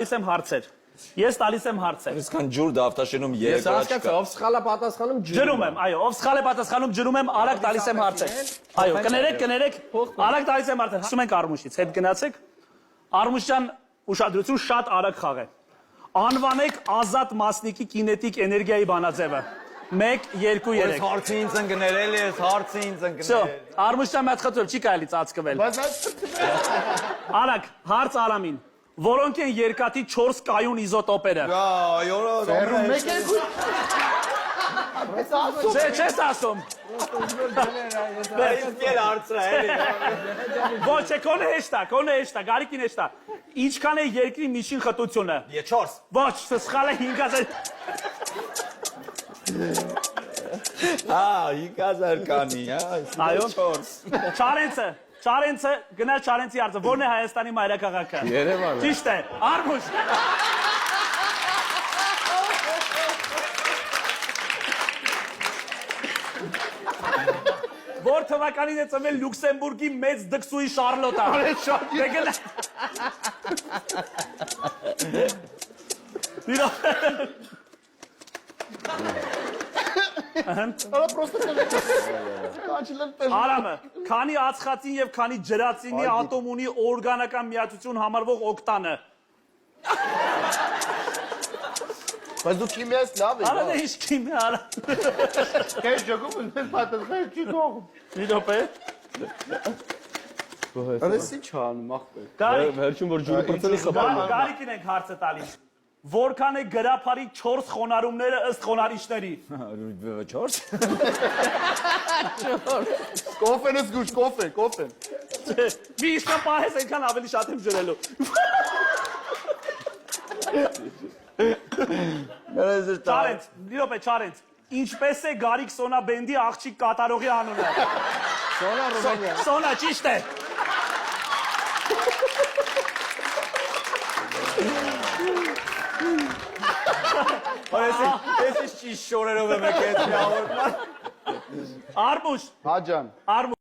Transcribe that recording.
Տալիս եմ հարցեր։ Ես տալիս եմ հարցեր։ Այսքան ջուր դավթաշենում Ես հասկացա, ով սխալ է պատասխանում ջրում եմ, այո, ով սխալ է պատասխանում ջրում եմ, արագ տալիս եմ հարցեր։ Այո, կներեք, արագ տալիս եմ հարցեր։ Հաշվում ենք Արմուշից, հետ գնացեք։ Արմուշյան ուշադրություն շատ արագ խաղ է։ Անվանեք ազատ մասնիկի կինետիկ էներգիայի բանաձևը։ 1, 2, 3։ Հարցի ինձ ընկներ, էլի ես հարցի ինձ Всё, ընկներ։ Արմուշյան մի հատ խծել, չի կարելի ծածկվել։ Արագ, հարց Արամին։ Որոնք են երկաթի 4 կայուն իզոտոպերը։ Չես ասում։ Ոչ, կոնե հեշտա, Գարիկին հեշտա։ Ինչքան է երկրի միջին խտությունը։ 4։ Ոչ, սխալ է 5000։ 5000 կանի, Այո։ 4։ Չարենցը, գնա Չարենցի հարցը, ո՞րն է Հայաստանի մայրաքաղաքը։ Երևանը։ Ճիշտ է, Արմուշ։ Որ թվականին է ծնվել Լյուքսեմբուրգի մեծ դքսուի Շարլոտա։ Դե գնա։ Արամը, քանի ածխածին եւ քանի ջրածինի ատոմ ունի օրգանական միացություն համարվող օկտանը։ Բայց դու քիմիայից լավ ես։ Արա դե ինչ քիմիա արա։ Քեզ ջոգում ես պատասխան չի թողում։ Մի րոպե։ Այս ինչ անում ախպեր։ Գարիկ, Վերջում որ ջուրը պրծելի խփում։ Գարիկին ենք հարցը տալիս։ Որքան է գրափարի 4 խոնարհումները ըստ խոնարհիչների։ 4։ Կոֆեն ես գուշ, կոֆեն։ Մի իսկա պահես այնքան ավելի շատ եմ ջրելու։ Չարենց, մի րոպե, Չարենց։ Ինչպես է Գարիկ Սոնա բենդի աղջիկ կատարողի անունը։ Սոնա Ռոբանյան։ Սոնա, ճիշտ է։ Ես ճիշտ շորերով եմ եկել հաղորդման։ Արմուշ, Հաջան։ Արմուշ։